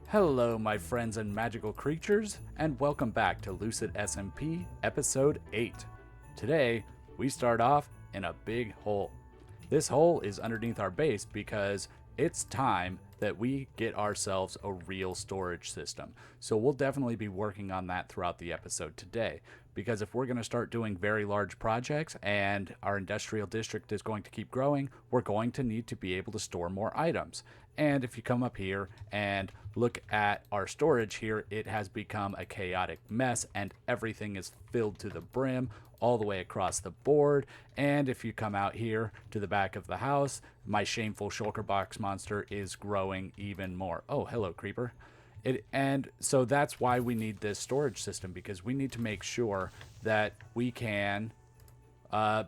Hello, my friends and magical creatures, and welcome back to Lucid SMP Episode 8. Today, we start off in a big hole. This hole is underneath our base because it's time that we get ourselves a real storage system. So we'll definitely be working on that throughout the episode today, because if we're going to start doing very large projects and our industrial district is going to keep growing, we're going to need to be able to store more items. And if you come up here and look at our storage here, it has become a chaotic mess and everything is filled to the brim all the way across the board. And if you come out here to the back of the house, my shameful shulker box monster is growing even more. Oh, hello, creeper. And so that's why we need this storage system, because we need to make sure that we can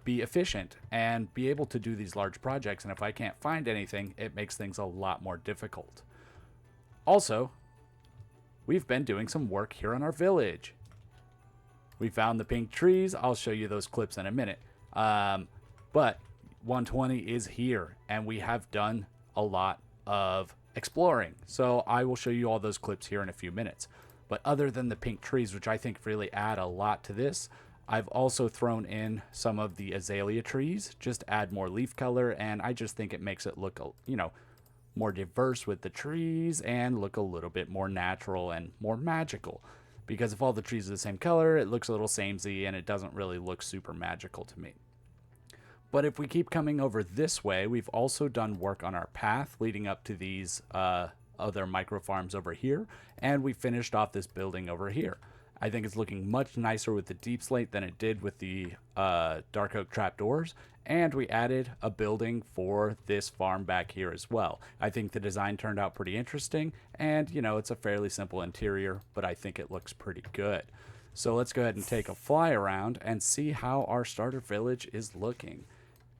be efficient and be able to do these large projects. And if I can't find anything, it makes things a lot more difficult. Also, we've been doing some work here on our village. We found the pink trees. I'll show you those clips in a minute. But 120 is here, and we have done a lot of exploring. So I will show you all those clips here in a few minutes. But other than the pink trees, which I think really add a lot to this, I've also thrown in some of the azalea trees, just to add more leaf color, and I just think it makes it look, more diverse with the trees and look a little bit more natural and more magical. Because if all the trees are the same color, it looks a little samey and it doesn't really look super magical to me. But if we keep coming over this way, we've also done work on our path leading up to these other micro farms over here, and we finished off this building over here. I think it's looking much nicer with the deep slate than it did with the dark oak trapdoors, and we added a building for this farm back here as well. I think the design turned out pretty interesting, and it's a fairly simple interior, but I think it looks pretty good. So let's go ahead and take a fly around and see how our starter village is looking.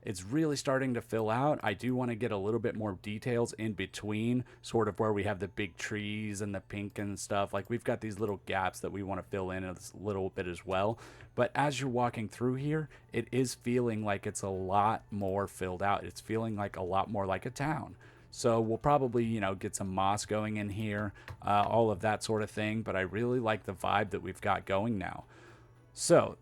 It's really starting to fill out. I do want to get a little bit more details in between, sort of where we have the big trees and the pink and stuff. Like, we've got these little gaps that we want to fill in a little bit as well. But as you're walking through here, it is feeling like it's a lot more filled out. It's feeling like a lot more like a town. So we'll probably, get some moss going in here, all of that sort of thing. But I really like the vibe that we've got going now. So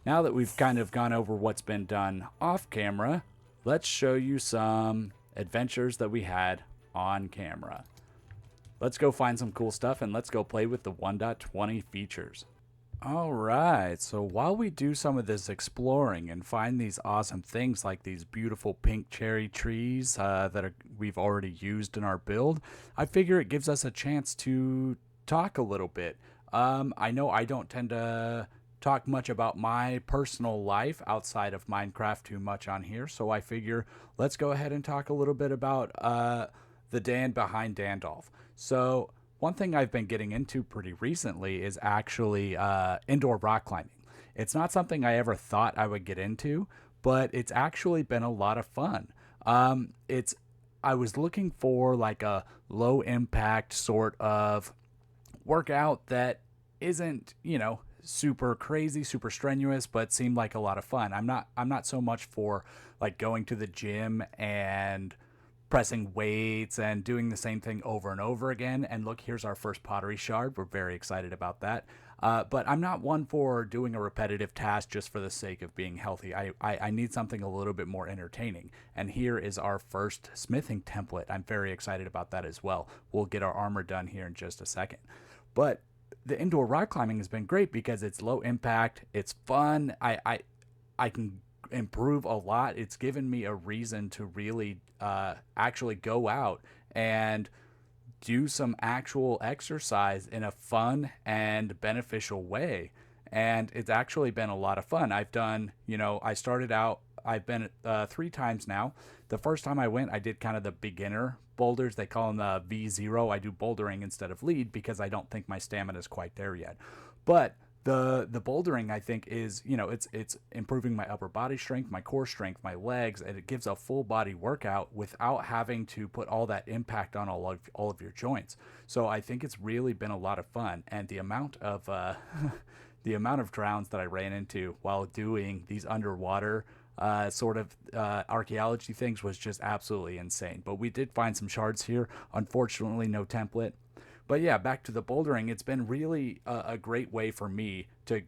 now that we've kind of gone over what's been done off camera, let's show you some adventures that we had on camera. Let's go find some cool stuff and let's go play with the 1.20 features. Alright, so while we do some of this exploring and find these awesome things like these beautiful pink cherry trees we've already used in our build, I figure it gives us a chance to talk a little bit. I know I don't tend to talk much about my personal life outside of Minecraft too much on here, so I figure let's go ahead and talk a little bit about the Dan behind Dandolph. So one thing I've been getting into pretty recently is actually indoor rock climbing. It's not something I ever thought I would get into, but it's actually been a lot of fun. I was looking for like a low impact sort of workout that isn't, super crazy, super strenuous, but seemed like a lot of fun. I'm not so much for like going to the gym and pressing weights and doing the same thing over and over again. And look, here's our first pottery shard. We're very excited about that. But I'm not one for doing a repetitive task just for the sake of being healthy. I need something a little bit more entertaining. And here is our first smithing template. I'm very excited about that as well. We'll get our armor done here in just a second. But the indoor rock climbing has been great because it's low impact, it's fun, I can improve a lot. It's given me a reason to really actually go out and do some actual exercise in a fun and beneficial way. And it's actually been a lot of fun. I've done, I've been 3 times now. The first time I went, I did kind of the beginner boulders. They call them V0. I do bouldering instead of lead because I don't think my stamina is quite there yet. But the bouldering, I think, is, it's improving my upper body strength, my core strength, my legs, and it gives a full body workout without having to put all that impact on all of your joints. So I think it's really been a lot of fun, and the amount of the amount of drowns that I ran into while doing these underwater archaeology things was just absolutely insane. But we did find some shards here. Unfortunately, no template. But yeah, back to the bouldering. It's been really a great way for me to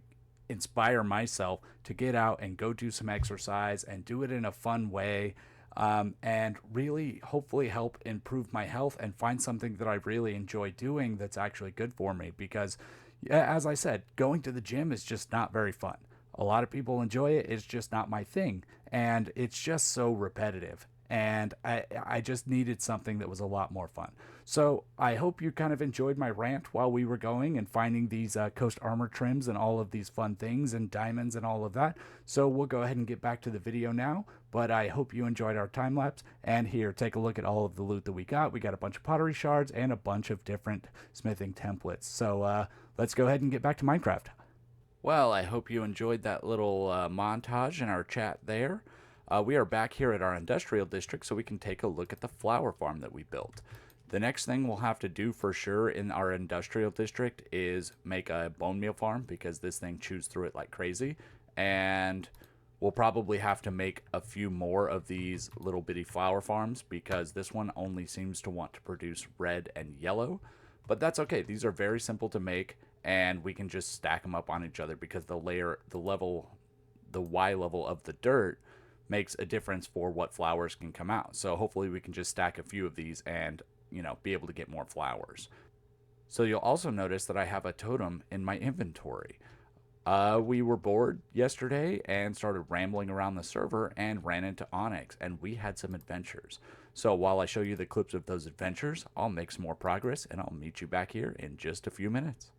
inspire myself to get out and go do some exercise and do it in a fun way, and really hopefully help improve my health and find something that I really enjoy doing that's actually good for me. Because, yeah, as I said, going to the gym is just not very fun. A lot of people enjoy it. It's just not my thing. And it's just so repetitive. And I just needed something that was a lot more fun. So I hope you kind of enjoyed my rant while we were going and finding these Coast Armor trims and all of these fun things and diamonds and all of that. So we'll go ahead and get back to the video now. But I hope you enjoyed our time lapse. And here, take a look at all of the loot that we got. We got a bunch of pottery shards and a bunch of different smithing templates. So let's go ahead and get back to Minecraft. Well, I hope you enjoyed that little montage in our chat there. We are back here at our industrial district so we can take a look at the flower farm that we built. The next thing we'll have to do for sure in our industrial district is make a bone meal farm, because this thing chews through it like crazy. And we'll probably have to make a few more of these little bitty flower farms, because this one only seems to want to produce red and yellow. But that's okay. These are very simple to make, and we can just stack them up on each other, because the Y level of the dirt makes a difference for what flowers can come out. So hopefully we can just stack a few of these and, be able to get more flowers. So you'll also notice that I have a totem in my inventory. We were bored yesterday and started rambling around the server and ran into Onyx, and we had some adventures. So while I show you the clips of those adventures, I'll make some more progress, and I'll meet you back here in just a few minutes.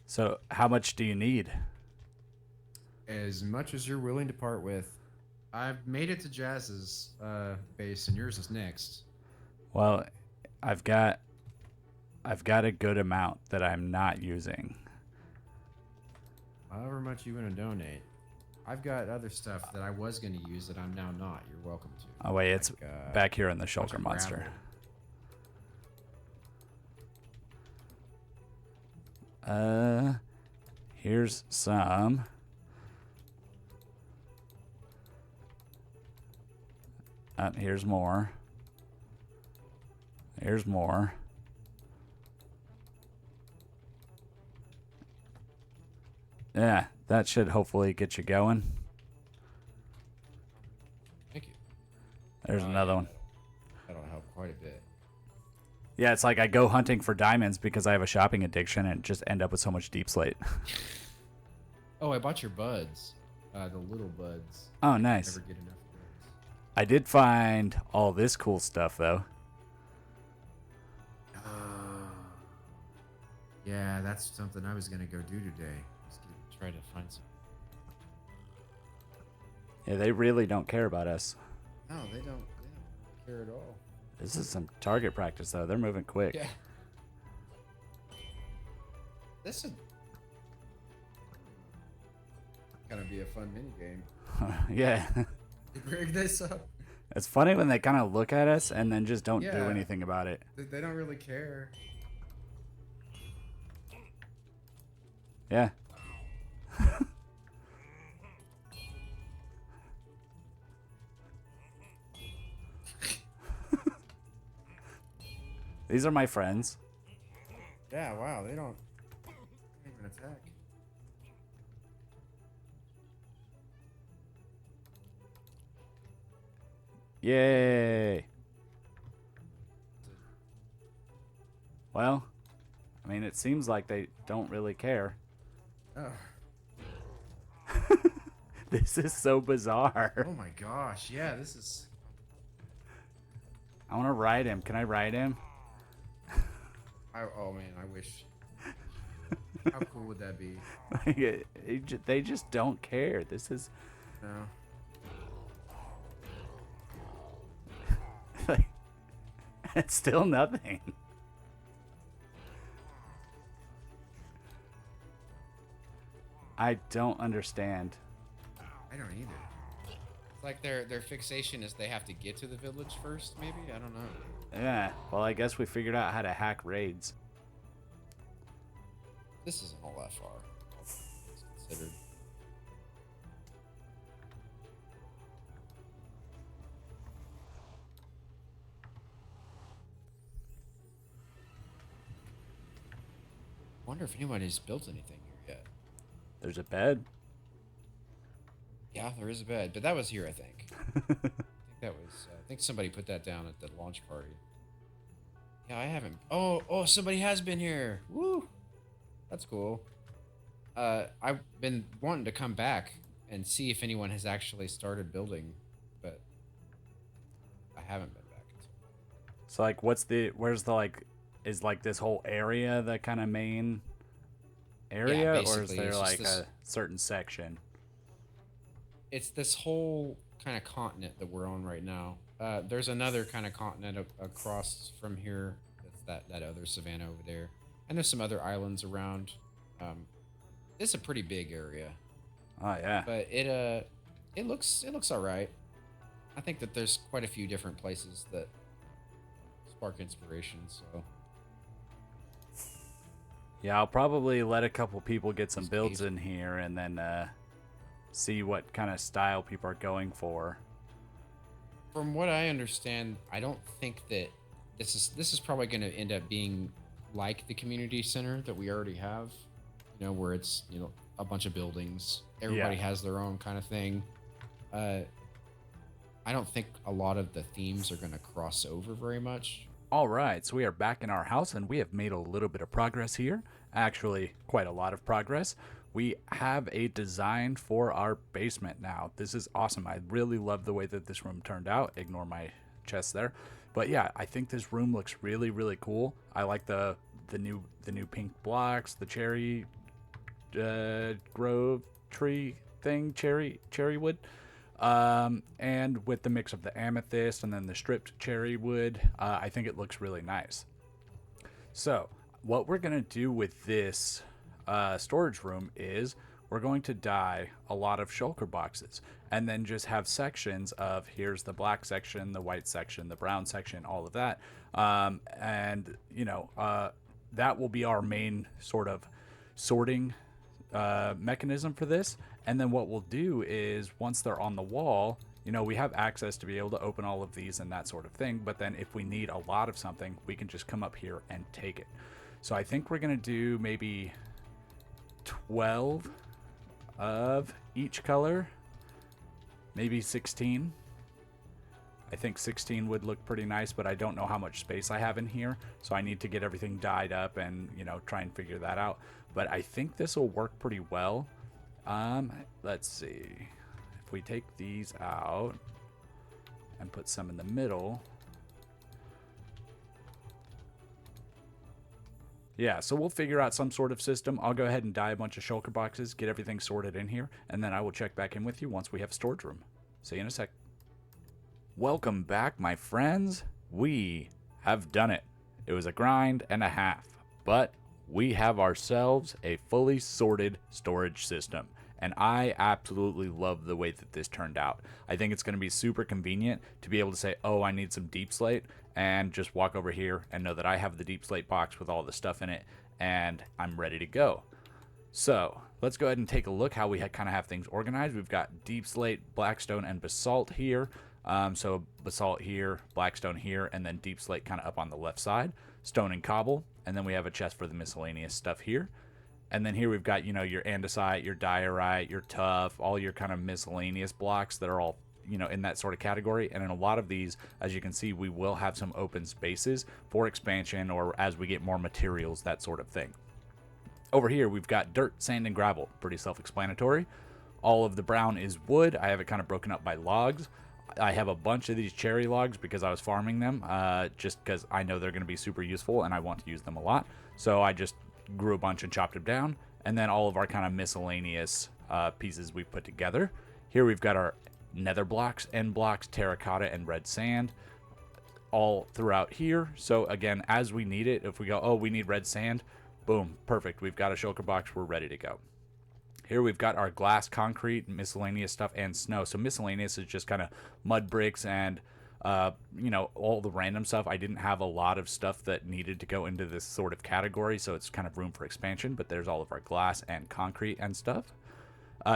So how much do you need? As much as you're willing to part with. I've made it to Jazz's base, and yours is next. Well, I've got a good amount that I'm not using. However much you want to donate. I've got other stuff that I was going to use that I'm now not. You're welcome to. Oh wait, it's back here in the shulker monster. Here's some. Here's more. Here's more. Yeah, that should hopefully get you going. Thank you. There's another one. That'll help quite a bit. Yeah, it's like I go hunting for diamonds because I have a shopping addiction and just end up with so much deep slate. Oh, I bought your buds. The little buds. Oh, nice. Never get enough of those. I did find all this cool stuff, though. Yeah, that's something I was going to go do today. Just try to find some. Yeah, they really don't care about us. No, they don't care at all. This is some target practice, though. They're moving quick. Yeah. This is gonna be a fun mini game. Yeah. Rig this up. It's funny when they kind of look at us and then just don't do Yeah. anything about it. They don't really care. Yeah. These are my friends. Yeah, wow, they don't even attack. Yay. Well, I mean, it seems like they don't really care. Oh. This is so bizarre. Oh my gosh, yeah, this is... I want to ride him. Can I ride him? Oh man, I wish. How cool would that be? They just don't care. This is... No. Like, it's still nothing. I don't understand. I don't either. It's like their fixation is they have to get to the village first, maybe? I don't know. Yeah, well, I guess we figured out how to hack raids. This isn't all that far. It's considered. wonder if anyone has built anything here yet. There's a bed. Yeah, there is a bed, but that was here, I think. That was. I think somebody put that down at the launch party. Yeah, I haven't. Oh, somebody has been here. Woo, that's cool. I've been wanting to come back and see if anyone has actually started building, but I haven't been back. So like, where's the like, is like this whole area the kind of main Yeah, area, or is basically, there it's just like this. a certain section? It's this whole kind of continent that we're on right now. There's another kind of continent across from here. That's that other savanna over there, and there's some other islands around. It's a pretty big area, Oh yeah. but it looks all right. I think that there's quite a few different places that spark inspiration. So Yeah, I'll probably let a couple people get some these builds caves. in here and then see what kind of style people are going for. From what I understand, I don't think that this is probably going to end up being like the community center that we already have. You know, where it's a bunch of buildings. Everybody Yeah. has their own kind of thing. I don't think a lot of the themes are going to cross over very much. All right, so we are back in our house and we have made a little bit of progress here. Actually, quite a lot of progress. We have a design for our basement now. This is awesome. I really love the way that this room turned out. Ignore my chest there. But yeah, I think this room looks really, really cool. I like the new pink blocks, the cherry grove tree thing, cherry wood. And with the mix of the amethyst and then the stripped cherry wood, I think it looks really nice. So what we're going to do with this storage room is we're going to dye a lot of shulker boxes and then just have sections of here's the black section, the white section, the brown section, all of that. And, that will be our main sort of sorting mechanism for this. And then what we'll do is once they're on the wall, we have access to be able to open all of these and that sort of thing. But then if we need a lot of something, we can just come up here and take it. So I think we're going to do maybe 12 of each color, maybe 16. I think 16 would look pretty nice, but I don't know how much space I have in here. So I need to get everything dyed up and, try and figure that out. But I think this will work pretty well. Let's see. If we take these out and put some in the middle. Yeah, so we'll figure out some sort of system. I'll go ahead and dye a bunch of shulker boxes, get everything sorted in here, and then I will check back in with you once we have a storage room. See you in a sec. Welcome back, my friends. We have done it. It was a grind and a half, but we have ourselves a fully sorted storage system. And I absolutely love the way that this turned out. I think it's going to be super convenient to be able to say, oh, I need some deep slate, and just walk over here and know that I have the deep slate box with all the stuff in it, and I'm ready to go. So let's go ahead and take a look how we kind of have things organized. We've got deep slate, blackstone, and basalt here. So basalt here, blackstone here, and then deep slate kind of up on the left side, stone and cobble, and then we have a chest for the miscellaneous stuff here. And then here we've got, your andesite, your diorite, your tuff, all your kind of miscellaneous blocks that are all, in that sort of category. And in a lot of these, as you can see, we will have some open spaces for expansion or as we get more materials, that sort of thing. Over here, we've got dirt, sand, and gravel. Pretty self-explanatory. All of the brown is wood. I have it kind of broken up by logs. I have a bunch of these cherry logs because I was farming them, just because I know they're going to be super useful and I want to use them a lot. So I just grew a bunch and chopped them down. And then all of our kind of miscellaneous pieces we put together. Here we've got our nether blocks, end blocks, terracotta, and red sand all throughout here. So again, as we need it, if we go, oh, we need red sand, boom, perfect. We've got a shulker box. We're ready to go. Here we've got our glass, concrete, miscellaneous stuff, and snow. So miscellaneous is just kind of mud bricks and, all the random stuff. I didn't have a lot of stuff that needed to go into this sort of category, so it's kind of room for expansion. But there's all of our glass and concrete and stuff.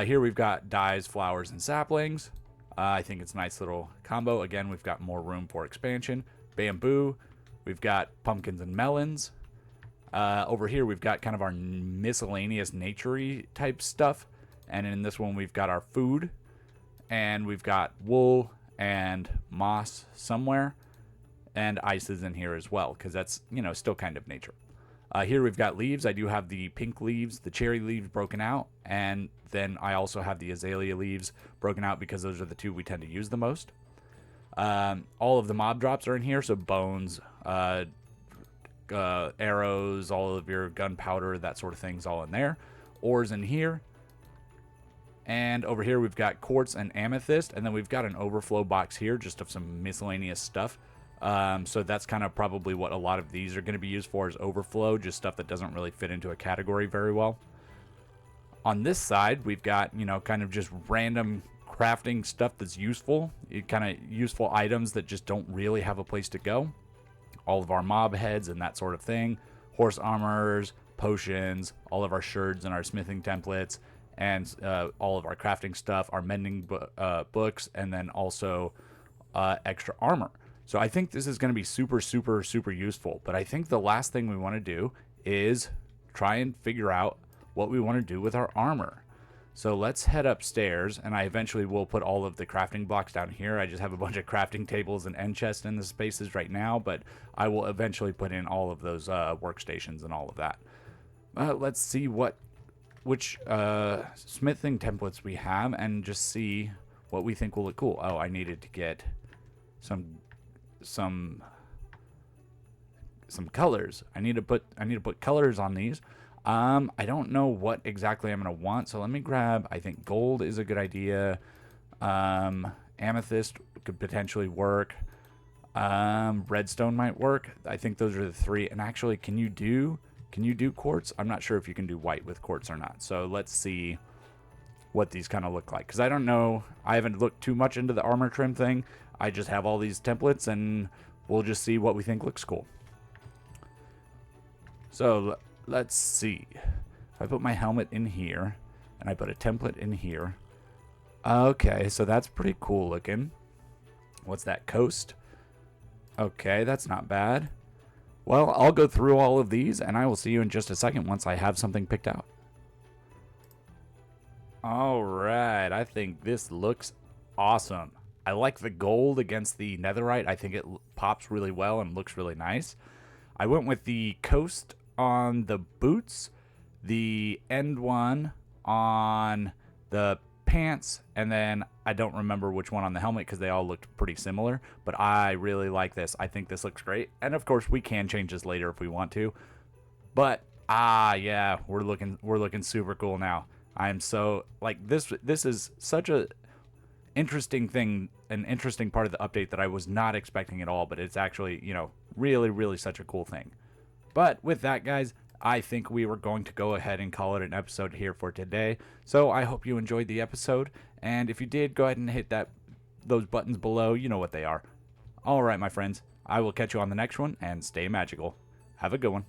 Here we've got dyes, flowers, and saplings. I think it's a nice little combo. Again, we've got more room for expansion. Bamboo. We've got pumpkins and melons. Over here, we've got kind of our miscellaneous nature-y type stuff. And in this one, we've got our food. And we've got wool and moss somewhere. And ice is in here as well, because that's, still kind of nature. Here we've got leaves. I do have the pink leaves, the cherry leaves broken out. And then I also have the azalea leaves broken out because those are the two we tend to use the most. All of the mob drops are in here. So bones, arrows, all of your gunpowder, that sort of thing's all in there. Ores in here. And over here we've got quartz and amethyst, and then we've got an overflow box here just of some miscellaneous stuff. So that's kind of probably what a lot of these are going to be used for, is overflow, just stuff that doesn't really fit into a category very well. On this side, we've got, kind of just random crafting stuff that's useful, kind of useful items that just don't really have a place to go. All of our mob heads and that sort of thing, horse armors, potions, all of our sherds and our smithing templates, and all of our crafting stuff, our mending books, and then also extra armor. So I think this is going to be super, super, super useful. But I think the last thing we want to do is try and figure out what we want to do with our armor. So let's head upstairs, and I eventually will put all of the crafting blocks down here. I just have a bunch of crafting tables and end chests in the spaces right now, but I will eventually put in all of those workstations and all of that. Let's see which smithing templates we have, and just see what we think will look cool. Oh, I needed to get some colors. I need to put colors on these. I don't know what exactly I'm gonna want, so let me grab. I think gold is a good idea. Amethyst could potentially work. Redstone might work. I think those are the three. And actually, can you do quartz? I'm not sure if you can do white with quartz or not. So let's see what these kind of look like, because I don't know. I haven't looked too much into the armor trim thing. I just have all these templates, and we'll just see what we think looks cool. So let's see. If I put my helmet in here, and I put a template in here. Okay, so that's pretty cool looking. What's that, coast? Okay, that's not bad. Well, I'll go through all of these, and I will see you in just a second once I have something picked out. All right, I think this looks awesome. I like the gold against the netherite. I think it pops really well and looks really nice. I went with the coast on the boots, the end one on the pants, and then I don't remember which one on the helmet because they all looked pretty similar, but I really like this. I think this looks great. And of course we can change this later if we want to. But yeah, we're looking super cool now. I'm so like this is such a interesting thing, an interesting part of the update that I was not expecting at all, but it's actually, really, really such a cool thing. But with that, guys, I think we were going to go ahead and call it an episode here for today. So I hope you enjoyed the episode, and if you did, go ahead and hit those buttons below. You know what they are. All right, my friends, I will catch you on the next one, and stay magical. Have a good one.